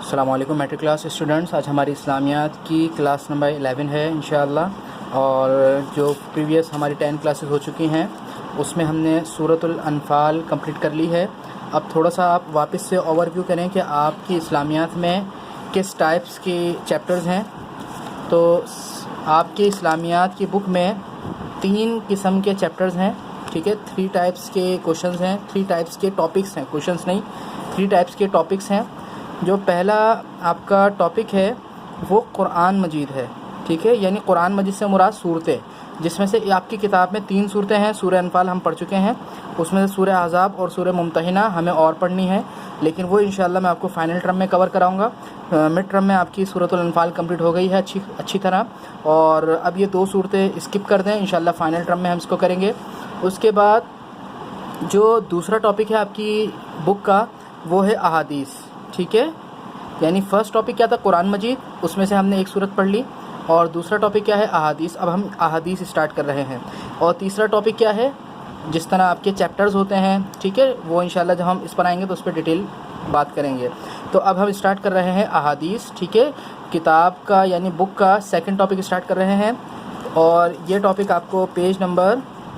السلام علیکم matric class students, آج ہماری اسلامیات کی کلاس نمبر 11 ہے انشاءاللہ، اور جو پریویس ہماری 10 کلاسز ہو چکی ہیں اس میں ہم نے سورۃ الانفال کمپلیٹ کر لی ہے۔ اب تھوڑا سا آپ واپس سے اوور ویو کریں کہ آپ کی اسلامیات میں کس ٹائپس کی چیپٹرز ہیں۔ تو آپ کی اسلامیات کی بک میں 3 قسم کے چیپٹرز ہیں، ٹھیک ہے، 3 ٹائپس کے کوشچنز ہیں، 3 ٹائپس کے ٹاپکس ہیں، کوشچنز نہیں، 3 ٹائپس کے ٹاپکس ہیں۔ جو پہلا آپ کا ٹاپک ہے وہ قرآن مجید ہے، ٹھیک ہے، یعنی قرآن مجید سے مراد صورتیں، جس میں سے آپ کی کتاب میں 3 صورتیں ہیں۔ سورہ انفال ہم پڑھ چکے ہیں، اس میں سے سورہ احزاب اور سورہ ممتحنہ ہمیں اور پڑھنی ہے، لیکن وہ انشاءاللہ میں آپ کو فائنل ٹرم میں کور کراؤں گا۔ مڈ ٹرم میں آپ کی سورۃ الانفال کمپلیٹ ہو گئی ہے اچھی طرح، اور اب یہ 2 صورتیں اسکپ کر دیں، انشاءاللہ فائنل ٹرم میں ہم اس کو کریں گے۔ اس کے بعد جو دوسرا ٹاپک ہے آپ کی بک کا وہ ہے احادیث، ٹھیک ہے، یعنی فرسٹ ٹاپک کیا تھا؟ قرآن مجید، اس میں سے ہم نے 1 صورت پڑھ لی، اور دوسرا ٹاپک کیا ہے؟ احادیث۔ اب ہم احادیث اسٹارٹ کر رہے ہیں، اور تیسرا ٹاپک کیا ہے؟ جس طرح آپ کے چیپٹرز ہوتے ہیں، ٹھیک ہے، وہ انشاءاللہ جب ہم اس پر آئیں گے تو اس پہ ڈیٹیل بات کریں گے۔ تو اب ہم اسٹارٹ کر رہے ہیں احادیث، ٹھیک ہے، کتاب کا یعنی بک کا سیکنڈ ٹاپک اسٹارٹ کر رہے ہیں، اور یہ ٹاپک آپ کو پیج نمبر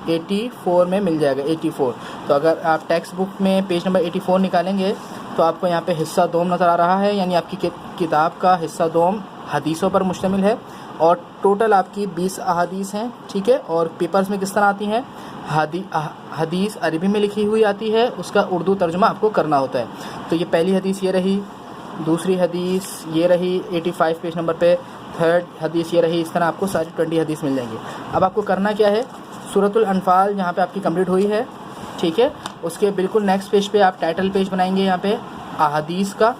84 میں مل جائے گا، 84۔ تو اگر آپ ٹیکسٹ بک میں پیج نمبر 84 نکالیں گے تو آپ کو یہاں پہ حصہ دوم نظر آ رہا ہے، یعنی آپ کی کتاب کا حصہ دوم حدیثوں پر مشتمل ہے، اور ٹوٹل آپ کی 20 احادیث ہیں، ٹھیک ہے، اور پیپرز میں کس طرح آتی ہیں؟ حدیث عربی میں لکھی ہوئی آتی ہے، اس کا اردو ترجمہ آپ کو کرنا ہوتا ہے۔ تو یہ پہلی حدیث یہ رہی، دوسری حدیث یہ رہی 85 پیج نمبر پہ، تھرڈ حدیث یہ رہی، اس طرح آپ کو ساری 20 حدیث مل جائیں گی۔ اب آپ کو کرنا کیا ہے؟ سورۃ الانفال جہاں پہ آپ کی کمپلیٹ ہوئی ہے، ٹھیک ہے، اس کے بالکل نیکسٹ پیج پہ آپ ٹائٹل پیج بنائیں گے یہاں پہ احادیث کا،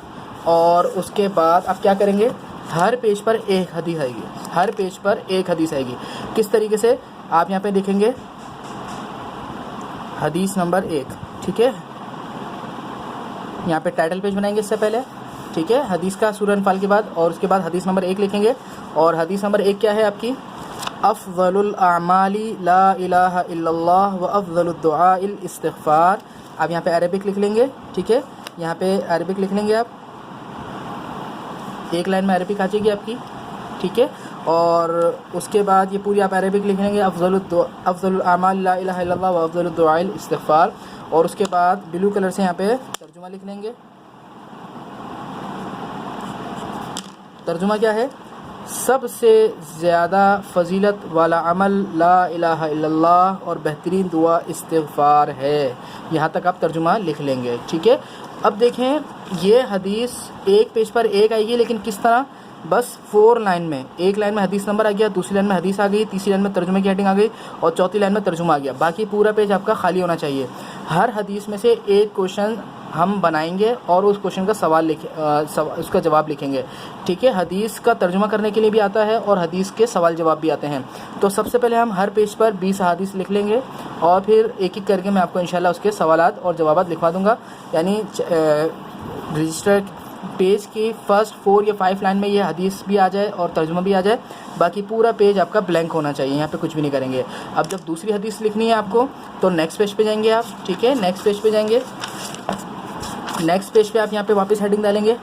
اور اس کے بعد آپ کیا کریں گے؟ ہر پیج پر 1 حدیث آئے گی، ہر پیج پر 1 حدیث آئے گی۔ کس طریقے سے؟ آپ یہاں پہ دیکھیں گے حدیث نمبر 1، ٹھیک ہے، یہاں پہ ٹائٹل پیج بنائیں گے اس سے پہلے، ٹھیک ہے، حدیث کا سورہ انفال کے بعد، اور اس کے بعد حدیث نمبر 1 لکھیں گے، اور حدیث نمبر 1 کیا ہے آپ کی؟ افضل الاعمال لا الہ الا اللہ وافضل الدعاء الاستغفار۔ آپ یہاں پہ عربک لکھ لیں گے، ٹھیک ہے، یہاں پہ عربک لکھ لیں گے، آپ 1 لائن میں عربک آ جائے گی آپ کی، ٹھیک ہے، اور اس کے بعد یہ پوری آپ عربک لکھ لیں گے، افضل الاعمال لا الہ الا اللہ وافضل الدعاء الاستغفار، اور اس کے بعد بلو کلر سے یہاں پہ ترجمہ لکھ لیں گے۔ ترجمہ کیا ہے؟ سب سے زیادہ فضیلت والا عمل لا الہ الا اللہ اور بہترین دعا استغفار ہے۔ یہاں تک آپ ترجمہ لکھ لیں گے، ٹھیک ہے۔ اب دیکھیں یہ حدیث 1 پیج پر 1 آئے گی، لیکن کس طرح؟ بس 4 لائن میں، 1 لائن میں حدیث نمبر آ گیا، دوسری لائن میں حدیث آ گئی، تیسری لائن میں ترجمے کی ہیڈنگ آ گئی، اور چوتھی لائن میں ترجمہ آ گیا، باقی پورا پیج آپ کا خالی ہونا چاہیے۔ ہر حدیث میں سے 1 کوشچن ہم بنائیں گے، اور اس کوشچن کا اس کا جواب لکھیں گے، ٹھیک ہے۔ حدیث کا ترجمہ کرنے کے لیے بھی آتا ہے، اور حدیث کے سوال جواب بھی آتے ہیں۔ تو سب سے پہلے ہم ہر پیج پر 20 احادیث لکھ لیں گے، اور پھر ایک ایک کر کے میں آپ کو انشاءاللہ اس کے سوالات اور جوابات لکھوا دوں گا، یعنی رجسٹر پیج کی فرسٹ 4 یا 5 لائن میں یہ حدیث بھی آ جائے اور ترجمہ بھی آ جائے، باقی پورا پیج آپ کا بلینک ہونا چاہیے، یہاں پہ کچھ بھی نہیں کریں گے۔ اب جب دوسری حدیث لکھنی ہے آپ کو تو نیکسٹ پیج پہ جائیں گے آپ، ٹھیک ہے، نیکسٹ پیج پہ جائیں گے، نیکسٹ پیج پہ آپ یہاں پہ واپس ہیڈنگ ڈالیں گے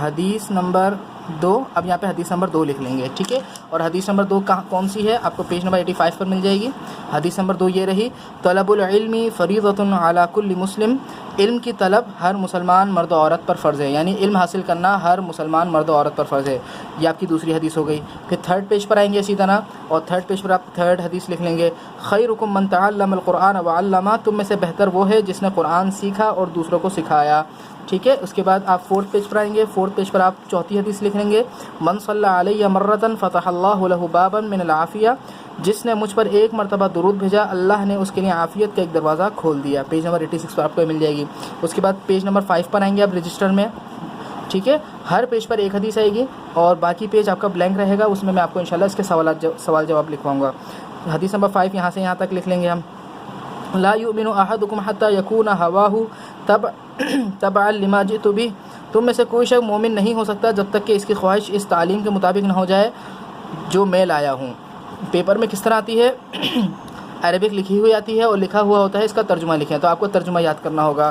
حدیث نمبر 2۔ اب یہاں پہ حدیث نمبر 2 لکھ لیں گے، ٹھیک ہے، اور حدیث نمبر 2 کون سی ہے؟ آپ کو پیج نمبر 85 پر مل جائے گی۔ حدیث نمبر 2 یہ رہی، طلب العلم فریضۃ علی کل مسلم، علم کی طلب ہر مسلمان مرد و عورت پر فرض ہے، یعنی علم حاصل کرنا ہر مسلمان مرد و عورت پر فرض ہے۔ یہ آپ کی دوسری حدیث ہو گئی۔ پھر تھرڈ پیج پر آئیں گے اسی طرح، اور تھرڈ پیج پر آپ تھرڈ حدیث لکھ لیں گے، خیرکم من تعلم القرآن وعلمہ، تم میں سے بہتر وہ ہے جس نے قرآن سیکھا اور دوسروں کو سکھایا، ٹھیک ہے۔ اس کے بعد آپ 4تھ پیج پر آئیں گے، 4تھ پیج پر آپ چوتھی حدیث لکھ لیں گے، من صلی علیہ مرۃ فتح اللہ لہ بابا من العافیہ، جس نے مجھ پر 1 مرتبہ درود بھیجا اللہ نے اس کے لیے عافیت کا ایک دروازہ کھول دیا۔ پیج نمبر 86 پر آپ کو مل جائے گی۔ اس کے بعد پیج نمبر 5 پر آئیں گے آپ رجسٹر میں، ٹھیک ہے، ہر پیج پر 1 حدیث آئے گی، اور باقی پیج آپ کا بلینک رہے گا، اس میں آپ کو انشاءاللہ اس کے سوال جواب لکھواؤں گا۔ حدیث نمبر 5 یہاں سے یہاں تک لکھ لیں گے ہم، لا یؤمن احدکم حتی یکون ہواہ تبعا لما جئت بہ، تم میں سے کوئی شخص مومن نہیں ہو سکتا جب تک کہ اس کی خواہش اس تعلیم کے مطابق نہ ہو جائے جو میں لایا ہوں۔ پیپر میں کس طرح آتی ہے؟ عربک لکھی ہوئی آتی ہے، اور لکھا ہوا ہوتا ہے اس کا ترجمہ لکھیں، تو آپ کو ترجمہ یاد کرنا ہوگا۔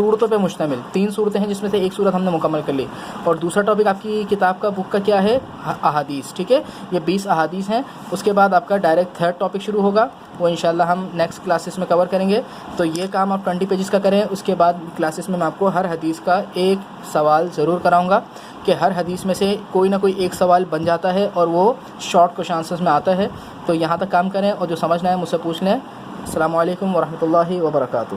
صورتوں پہ مشتمل 3 صورتیں ہیں جس میں سے ایک صورت ہم نے مکمل کر لی. اور دوسرا ٹاپک آپ کی کتاب کا بک کا کیا ہے؟ احادیث. ٹھیک ہے, یہ 20 احادیث ہیں. اس کے بعد آپ کا ڈائریکٹ تھرڈ ٹاپک شروع ہوگا, وہ انشاءاللہ ہم نیکسٹ کلاسز میں کور کریں گے. تو یہ کام آپ 20 پیجز کا کریں. اس کے بعد کلاسز میں آپ کو ہر حدیث کا ایک سوال ضرور کراؤں گا کہ ہر حدیث میں سے کوئی نہ کوئی ایک سوال بن جاتا ہے اور وہ شارٹ کویشچن آنسرز میں آتا ہے. تو یہاں تک کام کریں اور جو سمجھنا ہے مجھ سے پوچھ لیں. السلام علیکم ورحمۃ اللہ وبرکاتہ.